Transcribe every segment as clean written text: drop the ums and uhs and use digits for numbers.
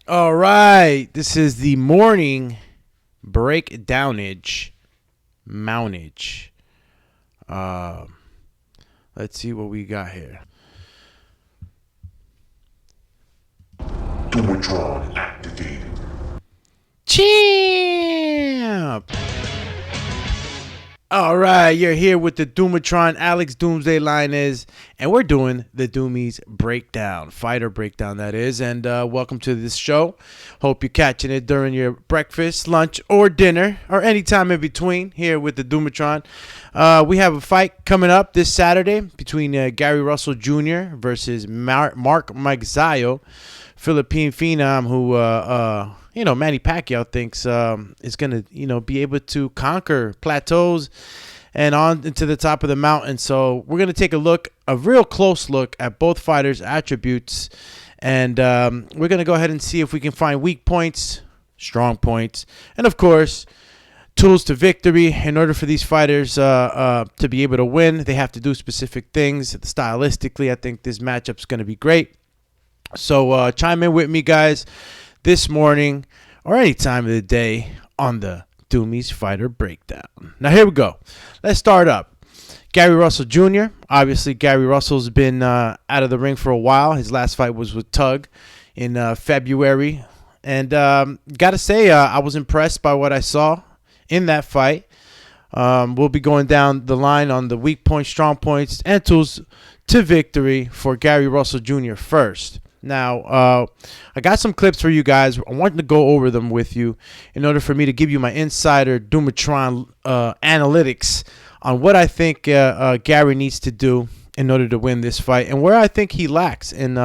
All right, this is the morning breakdownage, mountage. Uh, let's see what we got here. DOOMATRON activated. Champ. All right, you're here with the Doomatron, Alex Doomsday Linez, and we're doing the Doomy's breakdown, fighter breakdown that is. And welcome to this show. Hope you're catching it during your breakfast, lunch, or dinner, or any time in between. Here with the Doomatron, we have a fight coming up this Saturday between Gary Russell Jr. versus Mark Magsayo, Philippine phenom, who Manny Pacquiao thinks is going to, be able to conquer plateaus and on into the top of the mountain. So we're going to take a real close look at both fighters' attributes. And we're going to go ahead and see if we can find weak points, strong points, and, of course, tools to victory. In order for these fighters to be able to win, they have to do specific things. Stylistically, I think this matchup's going to be great. So chime in with me, guys, this morning or any time of the day on the Doomy's Fighter Breakdown. Now, here we go. Let's start up. Gary Russell Jr. Obviously, Gary Russell's been out of the ring for a while. His last fight was with Tug in February. And got to say, I was impressed by what I saw in that fight. We'll be going down the line on the weak points, strong points, and tools to victory for Gary Russell Jr. first. Now, I got some clips for you guys. I wanted to go over them with you in order for me to give you my insider Doomatron analytics on what I think Gary needs to do in order to win this fight and where I think he lacks in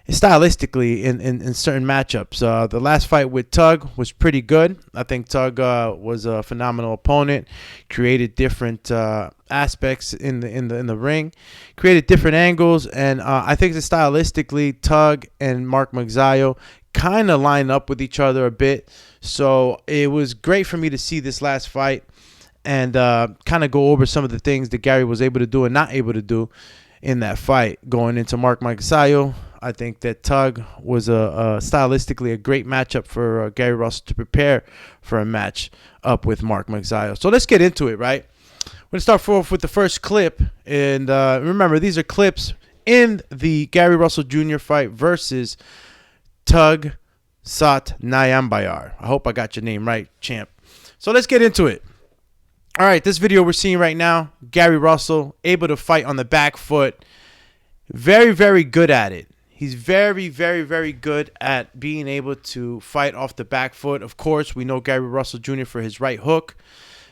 stylistically in certain matchups. The last fight with Tug was pretty good. I think Tug was a phenomenal opponent, created different aspects in the ring, created different angles, and I think that stylistically Tug and Mark Magsayo kind of line up with each other a bit. So it was great for me to see this last fight and kind of go over some of the things that Gary was able to do and not able to do in that fight. Going into Mark Magsayo, I think that Tug was stylistically a great matchup for Gary Russell to prepare for a match up with Mark Magsayo. So let's get into it, right? We're going to start off with the first clip. And remember, these are clips in the Gary Russell Jr. fight versus Tug Chhhaaammmpp. I hope I got your name right, champ. So let's get into it. All right, this video we're seeing right now, Gary Russell able to fight on the back foot. Very, very good at it. He's very, very, very good at being able to fight off the back foot. Of course, we know Gary Russell Jr. for his right hook.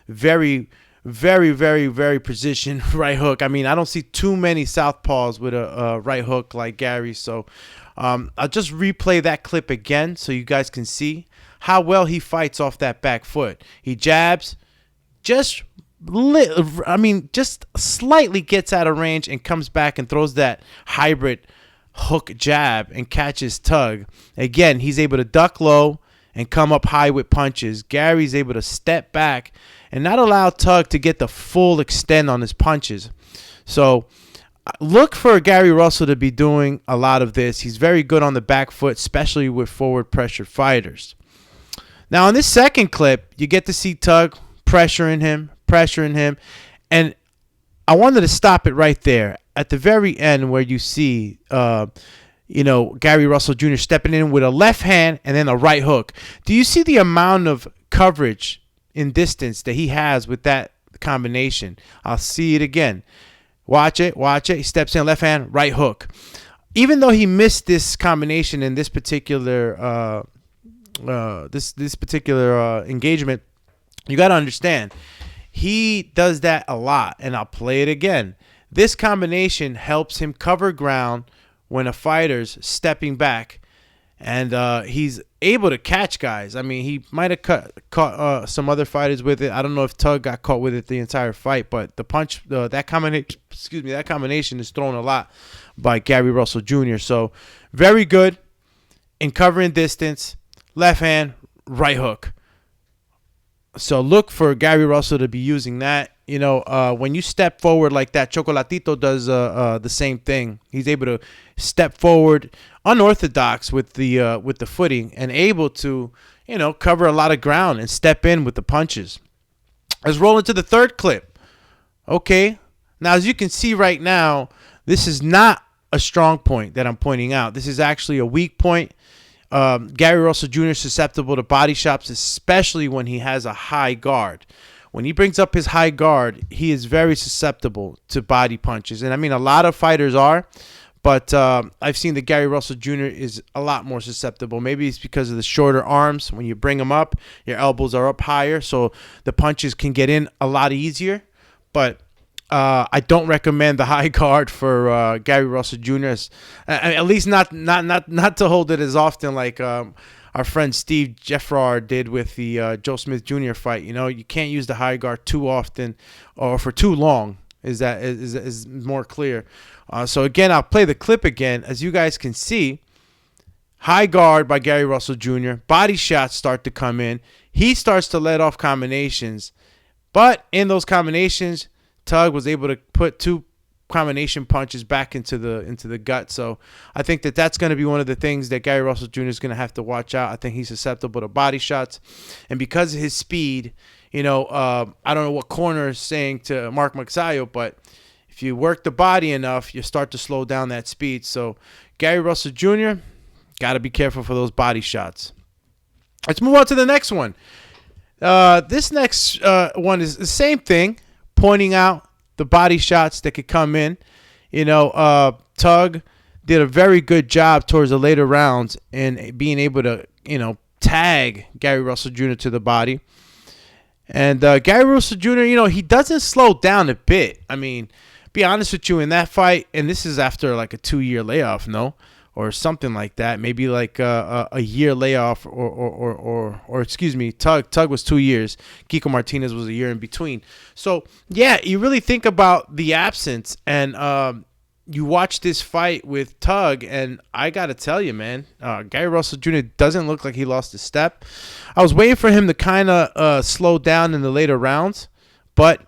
Very, very, very, very positioned right hook. I mean, I don't see too many southpaws with a right hook like Gary. So I'll just replay that clip again so you guys can see how well he fights off that back foot. He jabs, just slightly gets out of range and comes back and throws that hybrid hook jab and catches Tug. Again, he's able to duck low and come up high with punches. Gary's able to step back and not allow Tug to get the full extent on his punches. So look for Gary Russell to be doing a lot of this. He's very good on the back foot, especially with forward pressure fighters. Now, in this second clip, you get to see Tug pressuring him, and I wanted to stop it right there at the very end where you see, Gary Russell Jr. stepping in with a left hand and then a right hook. Do you see the amount of coverage in distance that he has with that combination? I'll see it again. Watch it. He steps in, left hand, right hook. Even though he missed this combination in this particular engagement, you got to understand, he does that a lot, and I'll play it again. This combination helps him cover ground when a fighter's stepping back, and he's able to catch guys. I mean, he might have caught some other fighters with it. I don't know if Tug got caught with it the entire fight, but the punch, that combination is thrown a lot by Gary Russell Jr. So very good in covering distance, left hand, right hook. So look for Gary Russell to be using that when you step forward like that, Chocolatito does the same thing. He's able to step forward, unorthodox with the footing, and able to cover a lot of ground and step in with the punches. Let's roll into the third clip. Okay, now as you can see right now, this is not a strong point that I'm pointing out. This is actually a weak point. Gary Russell Jr. is susceptible to body shots, especially when he has a high guard. When he brings up his high guard, he is very susceptible to body punches. And I mean, a lot of fighters are, but I've seen that Gary Russell Jr. is a lot more susceptible. Maybe it's because of the shorter arms. When you bring them up, your elbows are up higher, so the punches can get in a lot easier. But I don't recommend the high guard for Gary Russell Jr. At least not to hold it as often like our friend Steve Jeffrard did with the Joe Smith Jr. fight. You can't use the high guard too often or for too long. Is more clear. So again, I'll play the clip again. As you guys can see, high guard by Gary Russell Jr. Body shots start to come in. He starts to let off combinations, but in those combinations, Tug was able to put 2 combination punches back into the gut. So I think that's going to be one of the things that Gary Russell Jr. is going to have to watch out. I think he's susceptible to body shots, and because of his speed, I don't know what corner is saying to Mark Magsayo, but if you work the body enough, you start to slow down that speed. So Gary Russell Jr. got to be careful for those body shots. Let's move on to the next one. This next one is the same thing, pointing out the body shots that could come in. Tug did a very good job towards the later rounds in being able to, tag Gary Russell Jr. to the body. And Gary Russell Jr., he doesn't slow down a bit. I mean, be honest with you, in that fight, and this is after like a 2-year layoff, or something like that, maybe like a year layoff, or excuse me, Tug was 2 years. Kiko Martinez was a year in between. So yeah, you really think about the absence, and you watch this fight with Tug, and I gotta tell you, man, Gary Russell Jr. doesn't look like he lost a step. I was waiting for him to kind of slow down in the later rounds, but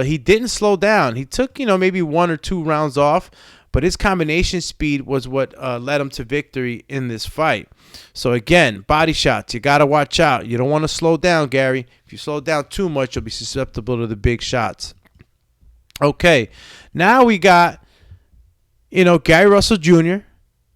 he didn't slow down. He took maybe 1 or 2 rounds off, but his combination speed was what led him to victory in this fight. So again, body shots, you got to watch out. You don't want to slow down, Gary. If you slow down too much, you'll be susceptible to the big shots. Okay, now we got, Gary Russell Jr.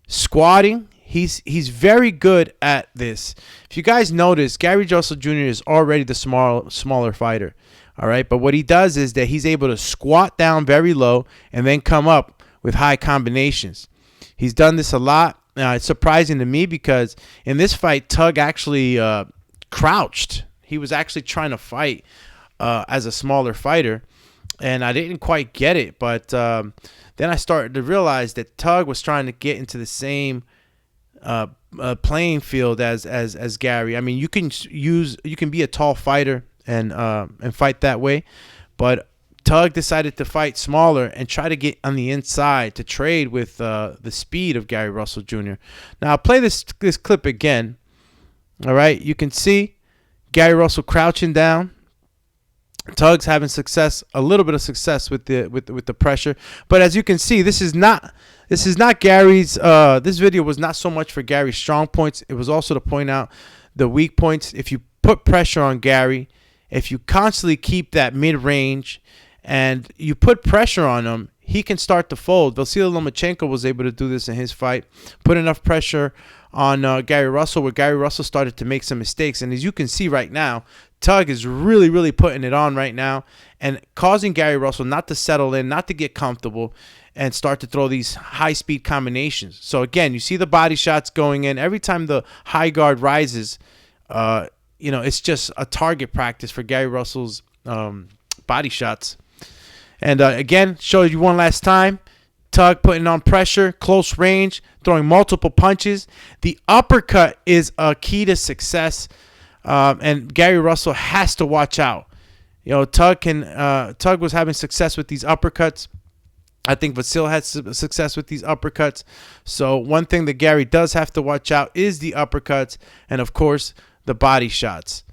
squatting. He's very good at this. If you guys notice, Gary Russell Jr. is already the smaller fighter. All right, but what he does is that he's able to squat down very low and then come up with high combinations. He's done this a lot. It's surprising to me because in this fight, Tug actually crouched. He was actually trying to fight as a smaller fighter, and I didn't quite get it. But then I started to realize that Tug was trying to get into the same playing field as Gary. I mean, you can be a tall fighter and fight that way, but Tug decided to fight smaller and try to get on the inside to trade with the speed of Gary Russell Jr. Now I'll play this clip again. All right, you can see Gary Russell crouching down. Tug's having success, a little bit of success with the pressure, but as you can see, this is not Gary's. This video was not so much for Gary's strong points. It was also to point out the weak points. If you put pressure on Gary, if you constantly keep that mid-range and you put pressure on him, he can start to fold. Vasily Lomachenko was able to do this in his fight. Put enough pressure on Gary Russell where Gary Russell started to make some mistakes. And as you can see right now, Tug is really, really putting it on right now and causing Gary Russell not to settle in, not to get comfortable, and start to throw these high-speed combinations. So, again, you see the body shots going in. Every time the high guard rises, it's just a target practice for Gary Russell's body shots. And again, show you one last time. Tug putting on pressure, close range, throwing multiple punches. The uppercut is a key to success, and Gary Russell has to watch out. Tug was having success with these uppercuts. I think Vasil had success with these uppercuts. So one thing that Gary does have to watch out is the uppercuts and, of course, the body shots.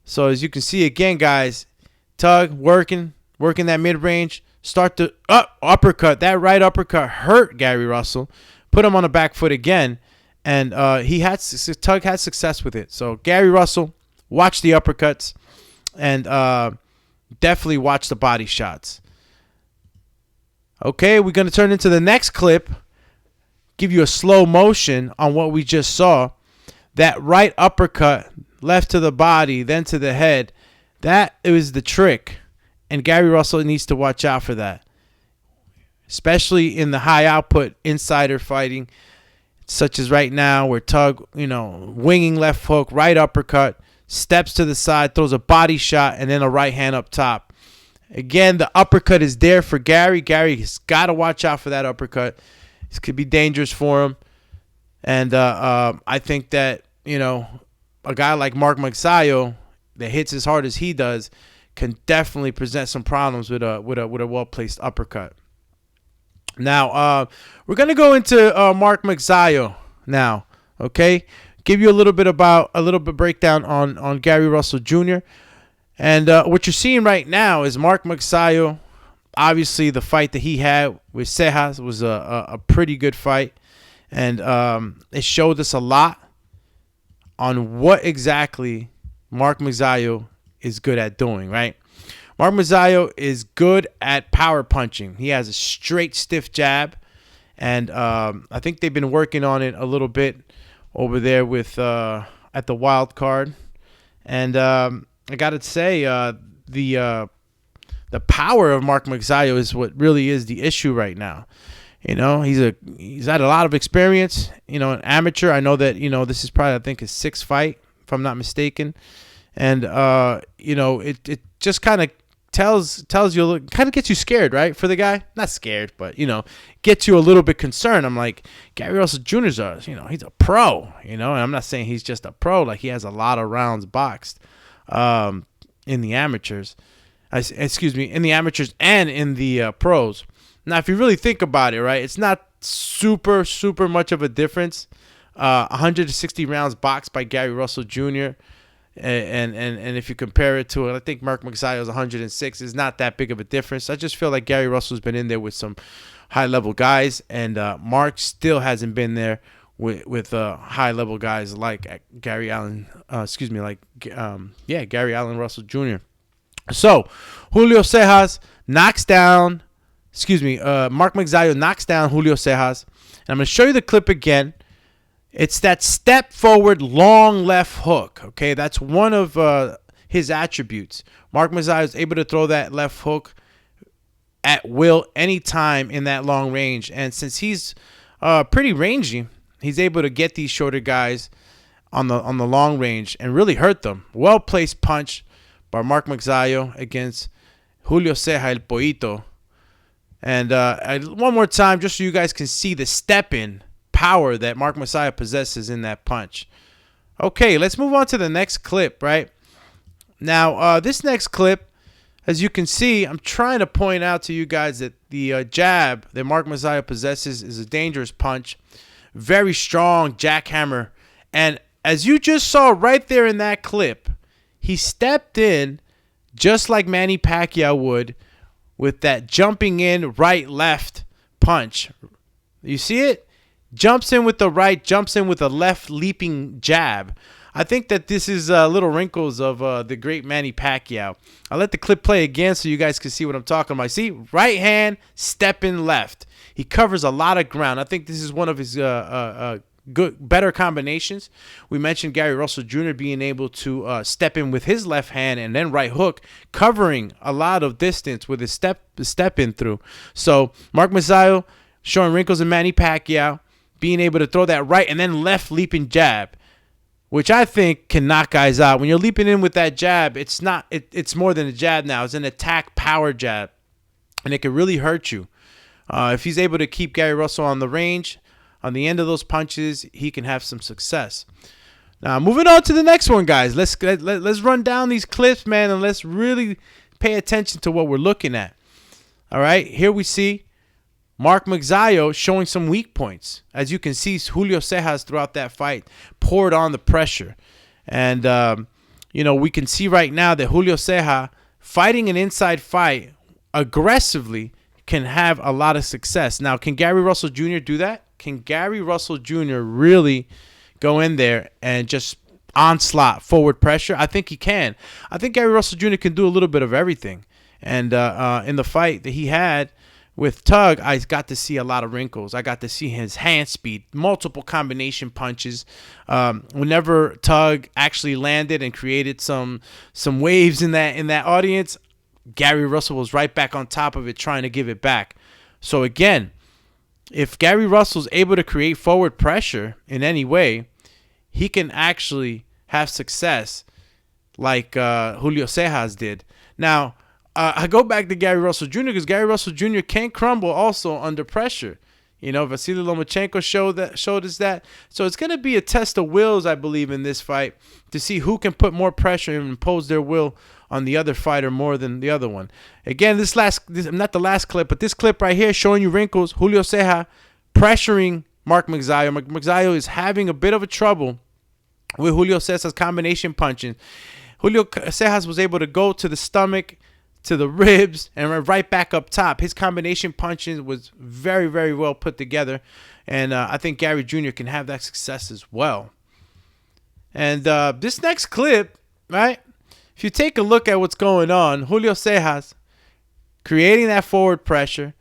So as you can see again, guys, Tug working working that mid-range, start to uppercut. That right uppercut hurt Gary Russell, put him on the back foot again, and Tug had success with it. So Gary Russell, watch the uppercuts, and definitely watch the body shots. Okay, we're going to turn into the next clip, give you a slow motion on what we just saw. That right uppercut, left to the body, then to the head, that was the trick. And Gary Russell needs to watch out for that, especially in the high output insider fighting, such as right now where Tug, winging left hook, right uppercut, steps to the side, throws a body shot, and then a right hand up top. Again, the uppercut is there for Gary. Gary has got to watch out for that uppercut. This could be dangerous for him. And I think that, a guy like Mark Magsayo that hits as hard as he does can definitely present some problems with a well-placed uppercut. Now, we're going to go into Mark Magsayo now, okay? Give you a little bit breakdown on Gary Russell Jr. And what you're seeing right now is Mark Magsayo. Obviously, the fight that he had with Chhhaaammppp was a pretty good fight. And it showed us a lot on what exactly Mark Magsayo is good at doing, right? Mark Magsayo is good at power punching. He has a straight, stiff jab. And I think they've been working on it a little bit over there with at the wild card. And I got to say, the power of Mark Magsayo is what really is the issue right now. He's had a lot of experience, an amateur. I know that, this is probably, I think, his sixth fight, if I'm not mistaken. And, it just kind of tells you, kind of gets you scared, right, for the guy? Not scared, but, gets you a little bit concerned. I'm like, Gary Russell Jr.'s he's a pro, and I'm not saying he's just a pro. Like, he has a lot of rounds boxed in the amateurs. In the amateurs and in the pros. Now, if you really think about it, right, it's not super much of a difference. 160 rounds boxed by Gary Russell Jr. And if you compare it to it, I think Mark Magsayo's 106 is not that big of a difference. I just feel like Gary Russell's been in there with some high-level guys, and Mark still hasn't been there with high-level guys like Gary Allen. Gary Allen Russell Jr. So Julio Chhhaaammppp knocks down. Mark Magsayo knocks down Julio Chhhaaammppp. And I'm going to show you the clip again. It's that step forward long left hook. Okay, that's one of his attributes. Mark Magsayo is able to throw that left hook at will anytime in that long range. And since he's pretty rangy, he's able to get these shorter guys on the long range and really hurt them. Well-placed punch by Mark Magsayo against Julio Chhhaaammppp, El Poito. And one more time, just so you guys can see the step-in power that Mark Magsayo possesses in that punch. Okay, let's move on to the next clip, right? Now, this next clip, as you can see, I'm trying to point out to you guys that the jab that Mark Magsayo possesses is a dangerous punch. Very strong jackhammer. And as you just saw right there in that clip, he stepped in just like Manny Pacquiao would with that jumping in right-left punch. You see it? Jumps in with the right, jumps in with a left leaping jab. I think that this is little wrinkles of the great Manny Pacquiao. I'll let the clip play again so you guys can see what I'm talking about. See? Right hand, step in left. He covers a lot of ground. I think this is one of his better combinations. We mentioned Gary Russell Jr. being able to step in with his left hand and then right hook, covering a lot of distance with his step in through. So Mark Magsayo showing wrinkles in Manny Pacquiao, being able to throw that right and then left leaping jab, which I think can knock guys out. When you're leaping in with that jab, it's more than a jab now. It's an attack power jab, and it can really hurt you. If he's able to keep Gary Russell on the range, on the end of those punches, he can have some success. Now, moving on to the next one, guys. Let's run down these clips, man, and let's really pay attention to what we're looking at. All right, here we see Mark Magsayo showing some weak points. As you can see, Julio Chhhaaammppp throughout that fight poured on the pressure. And, we can see right now that Julio Chhhaaammppp fighting an inside fight aggressively can have a lot of success. Now, can Gary Russell Jr. do that? Can Gary Russell Jr. really go in there and just onslaught forward pressure? I think he can. I think Gary Russell Jr. can do a little bit of everything. And in the fight that he had with Tug, I got to see a lot of wrinkles. I got to see his hand speed, multiple combination punches. Whenever Tug actually landed and created some waves in that audience, Gary Russell was right back on top of it, trying to give it back. So again, if Gary Russell's able to create forward pressure in any way, he can actually have success like Julio Cejas did. Now, I go back to Gary Russell Jr. because Gary Russell Jr. can crumble also under pressure. You know, Vasily Lomachenko showed us that. So it's going to be a test of wills, I believe, in this fight to see who can put more pressure and impose their will on the other fighter more than the other one. Again, this not the last clip, but this clip right here showing you wrinkles. Julio Cejas pressuring Mark Magsayo. Mark Magsayo is having a bit of a trouble with Julio Cejas' combination punching. Julio Cejas was able to go to the stomach, to the ribs, and right back up top. His combination punching was very, very well put together. And I think Gary Jr. can have that success as well. And this next clip, right? If you take a look at what's going on, Julio Cejas creating that forward pressure.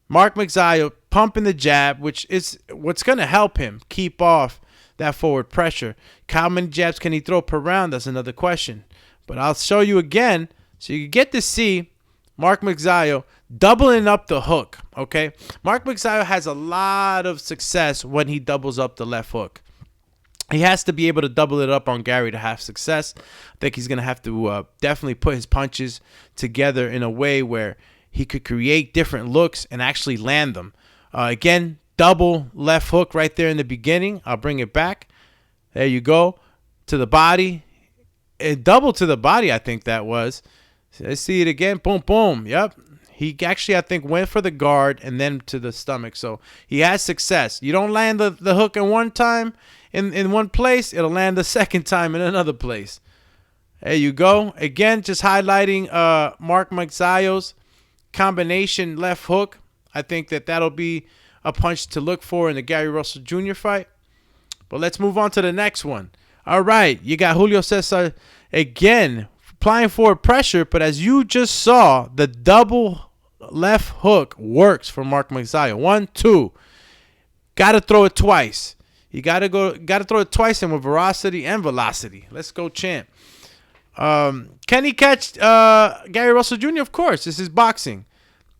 Mark Magsayo pumping the jab, which is what's going to help him keep off that forward pressure. How many jabs can he throw per round? That's another question. But I'll show you again so you get to see Mark Magsayo doubling up the hook, okay? Mark Magsayo has a lot of success when he doubles up the left hook. He has to be able to double it up on Gary to have success. I think he's going to have to definitely put his punches together in a way where he could create different looks and actually land them. Again, double left hook right there in the beginning. I'll bring it back. There you go. To the body. Double to the body, I think that was. Let's see it again. Boom, boom. Yep. He actually, I think, went for the guard and then to the stomach. So he has success. You don't land the hook in one time in one place, it'll land the second time in another place. There you go. Again, just highlighting Mark Magsayo's combination left hook. I think that'll be a punch to look for in the Gary Russell Jr. fight. But let's move on to the next one. All right, you got Julio Cesar again applying forward pressure, but as you just saw, the double left hook works for Mark Magsayo. 1, 2. Got to throw it twice. You got to throw it twice and with veracity and velocity. Let's go, champ. Can he catch Gary Russell Jr.? Of course. This is boxing.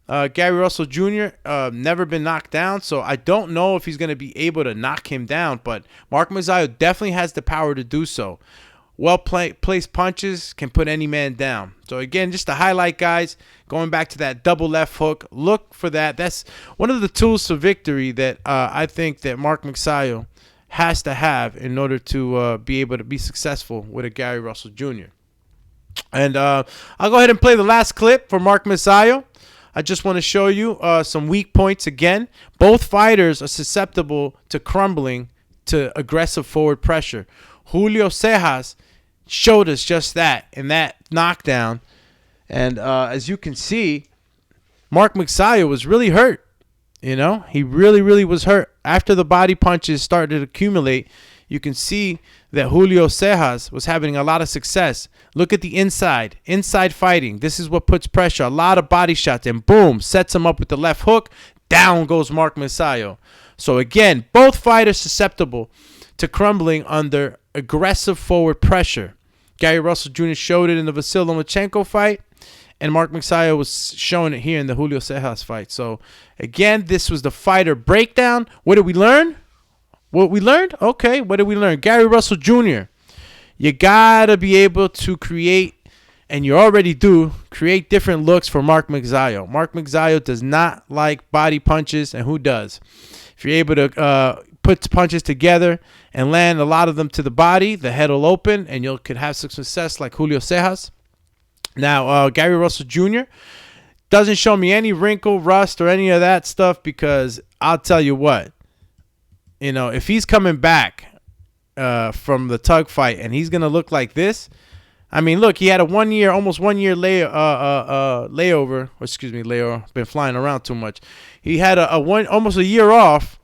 Gary Russell Jr. Never been knocked down, so I don't know if he's going to be able to knock him down, but Mark Magsayo definitely has the power to do so. Well-placed punches can put any man down. So, again, just to highlight, guys, going back to that double left hook, look for that. That's one of the tools to victory that I think that Mark Magsayo has to have in order to be able to be successful with a Gary Russell Jr. And I'll go ahead and play the last clip for Mark Magsayo. I just want to show you some weak points again. Both fighters are susceptible to crumbling to aggressive forward pressure. Julio Cejas showed us just that in that knockdown. And as you can see, Mark Magsayo was really hurt. You know, he really, really was hurt. After the body punches started to accumulate, you can see that Julio Cejas was having a lot of success. Look at the inside fighting. This is what puts pressure. A lot of body shots, and boom, sets him up with the left hook. Down goes Mark Magsayo. So again, both fighters susceptible to crumbling under aggressive forward pressure. Gary Russell Jr. showed it in the Vasily Lomachenko fight, and Mark Magsayo was showing it here in the Julio Cejas fight. So again, this was the fighter breakdown. What did we learn? What we learned? Okay, what did we learn? Gary Russell Jr., you got to be able to create, and you already do, create different looks for Mark Magsayo. Mark Magsayo does not like body punches, and who does? If you're able to put punches together and land a lot of them to the body, the head will open, and you could have some success like Julio Cejas. Now, Gary Russell Jr. doesn't show me any wrinkle, rust, or any of that stuff because I'll tell you what. You know, if he's coming back from the Tug fight and he's going to look like this, I mean, look, he had a 1 year, almost 1 year layover. Or excuse me, layover. Been flying around too much. He had almost a year off,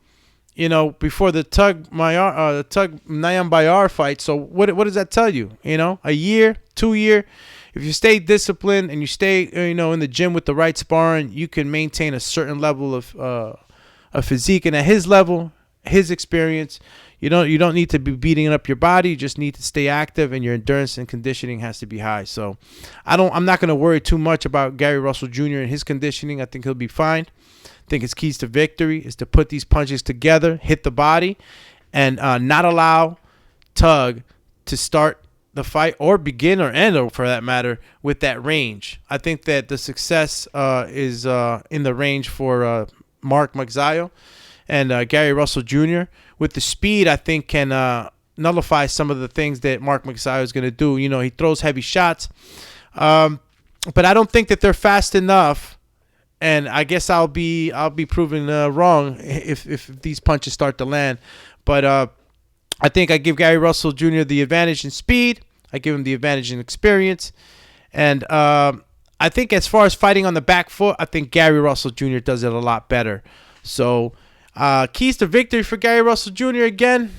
before the Tug Nayan Bayar fight. So what does that tell you? A year, 2 year. If you stay disciplined and you stay, in the gym with the right sparring, you can maintain a certain level of physique. And at his level, his experience, you don't need to be beating up your body. You just need to stay active, and your endurance and conditioning has to be high. So I'm not going to worry too much about Gary Russell Jr. and his conditioning. I think he'll be fine. I think his keys to victory is to put these punches together, hit the body, and not allow Tug to start the fight or begin or end, or for that matter, with that range. I think that the success is in the range for Mark Magsayo and Gary Russell Jr. With the speed, I think can nullify some of the things that Mark Magsayo is going to do. He throws heavy shots, but I don't think that they're fast enough. And I guess I'll be proven wrong if these punches start to land. But I think I give Gary Russell Jr. the advantage in speed. I give him the advantage in experience. And I think as far as fighting on the back foot, I think Gary Russell Jr. does it a lot better. So keys to victory for Gary Russell Jr. again,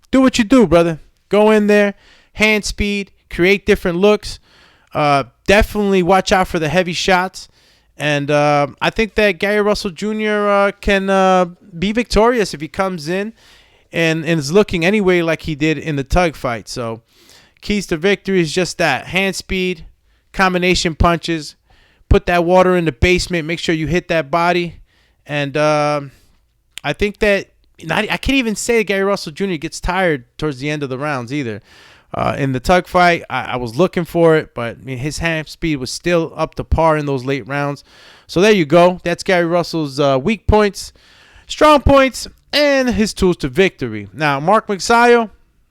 do what you do, brother. Go in there, hand speed, create different looks. Definitely watch out for the heavy shots. And I think that Gary Russell Jr. Can be victorious if he comes in and is looking anyway like he did in the Tug fight. So keys to victory is just that. Hand speed, combination punches, put that water in the basement, make sure you hit that body. And I think that I can't even say that Gary Russell Jr. gets tired towards the end of the rounds either. In the Tug fight, I was looking for it, but his hand speed was still up to par in those late rounds. So there you go. That's Gary Russell's weak points, strong points, and his tools to victory. Now, Mark Magsayo,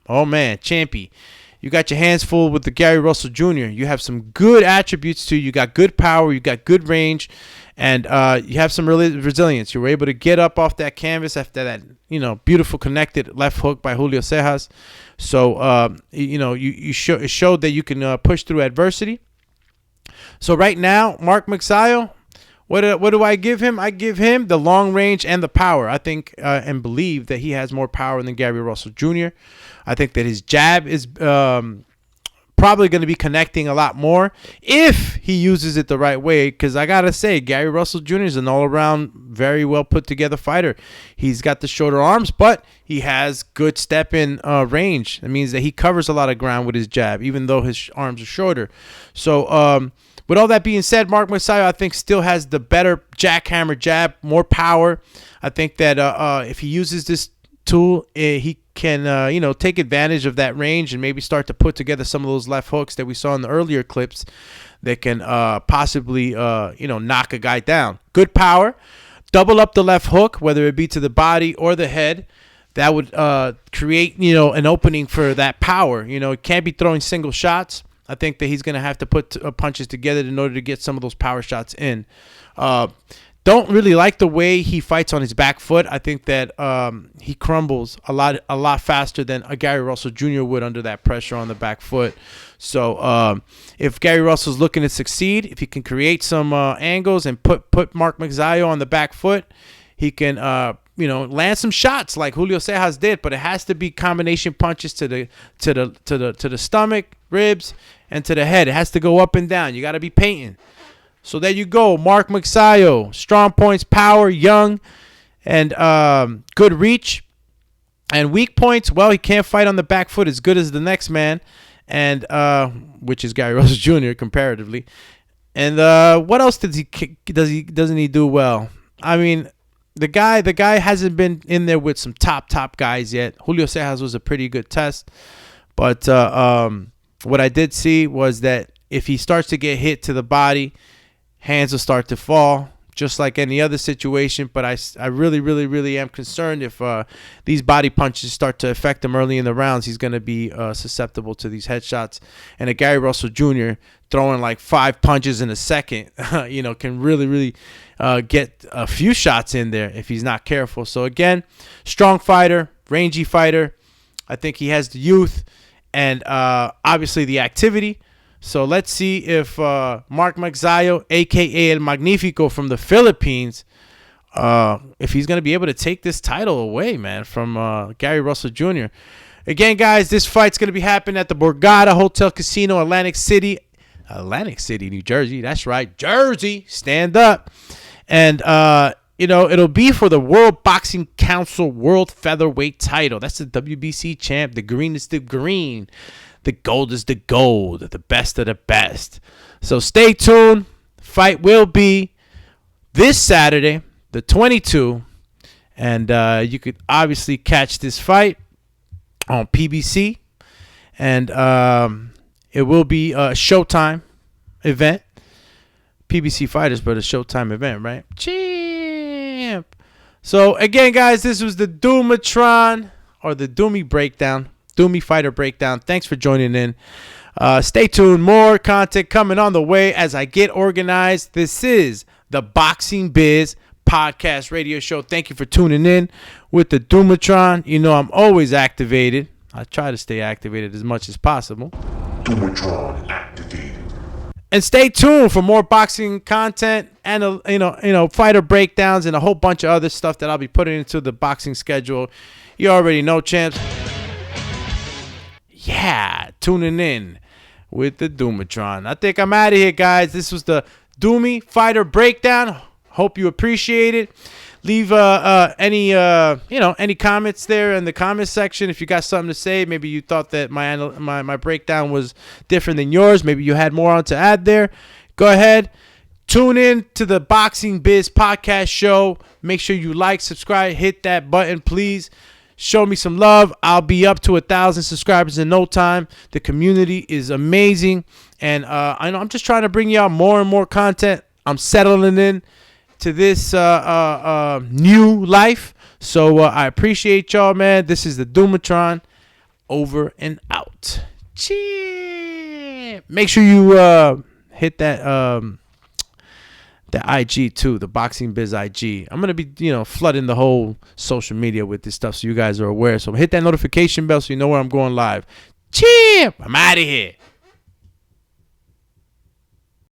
oh man, champy. You got your hands full with the Gary Russell Jr. You have some good attributes too. You got good power. You got good range. And you have some resilience. You were able to get up off that canvas after that, beautiful connected left hook by Julio Cejas. So, it showed that you can push through adversity. So right now, Mark Magsayo, what do I give him? I give him the long range and the power. I think and believe that he has more power than Gary Russell Jr. I think that his jab is probably going to be connecting a lot more if he uses it the right way, because I gotta say, Gary Russell Jr. is an all-around very well put together fighter. He's got the shorter arms, but he has good step in range. That means that he covers a lot of ground with his jab, even though his arms are shorter. So with all that being said, Mark Magsayo, I think, still has the better jackhammer jab, more power. I think that if he uses this tool, he can take advantage of that range and maybe start to put together some of those left hooks that we saw in the earlier clips that can possibly knock a guy down. Good power, double up the left hook, whether it be to the body or the head. That would create an opening for that power. It can't be throwing single shots. I think that he's going to have to put punches together in order to get some of those power shots in. Don't really like the way he fights on his back foot. I think that he crumbles a lot faster than a Gary Russell Jr. would under that pressure on the back foot. So if Gary Russell's looking to succeed, if he can create some angles and put Mark Magsayo on the back foot, he can land some shots like Julio Cejas did. But it has to be combination punches to the stomach, ribs, and to the head. It has to go up and down. You got to be painting. So there you go, Mark Magsayo, strong points, power, young, and good reach. And weak points, well, he can't fight on the back foot as good as the next man, and which is Gary Russell Jr. comparatively. And what else doesn't he do well? I mean, the guy hasn't been in there with some top guys yet. Julio Cejas was a pretty good test, but what I did see was that if he starts to get hit to the body, hands will start to fall, just like any other situation. But I really am concerned if these body punches start to affect him early in the rounds. He's going to be susceptible to these headshots. And a Gary Russell Jr. throwing like 5 punches in a second, can really get a few shots in there if he's not careful. So again, strong fighter, rangy fighter. I think he has the youth and obviously the activity. So let's see if Mark Magsayo, a.k.a. El Magnifico from the Philippines, if he's going to be able to take this title away, man, from Gary Russell Jr. Again, guys, this fight's going to be happening at the Borgata Hotel Casino, Atlantic City, New Jersey. That's right, Jersey. Stand up. And, it'll be for the World Boxing Council World Featherweight title. That's the WBC champ. The green is the green. The gold is the gold. The best of the best. So stay tuned. Fight will be this Saturday, the 22. And you could obviously catch this fight on PBC. And it will be a Showtime event. PBC Fighters, but a Showtime event, right? Champ. So, again, guys, this was the Doomatron, or the Doomy breakdown. Doomy Fighter breakdown. Thanks for joining in. Stay tuned. More content coming on the way as I get organized. This is the Boxing Biz podcast radio show. Thank you for tuning in with the Doomatron. You know I'm always activated. I try to stay activated as much as possible. DOOMATRON activated. And stay tuned for more boxing content and fighter breakdowns and a whole bunch of other stuff that I'll be putting into the boxing schedule. You already know, champs. Yeah, tuning in with the Doomatron. I think I'm out of here, guys. This was the Doomy Fighter Breakdown. Hope you appreciate it. Leave any comments there in the comment section if you got something to say. Maybe you thought that my breakdown was different than yours. Maybe you had more on to add there. Go ahead. Tune in to the Boxing Biz podcast show. Make sure you like, subscribe, hit that button, please. Show me some love. I'll be up to 1,000 subscribers in no time. The community is amazing. And I know I'm just trying to bring y'all more and more content. I'm settling in to this new life. So I appreciate y'all, man. This is the Doomatron. Over and out. Cheers. Make sure you hit that IG too, the Boxing Biz IG. I'm gonna be flooding the whole social media with this stuff so you guys are aware. So hit that notification bell so you know where I'm going live. Cheers. I'm out of here.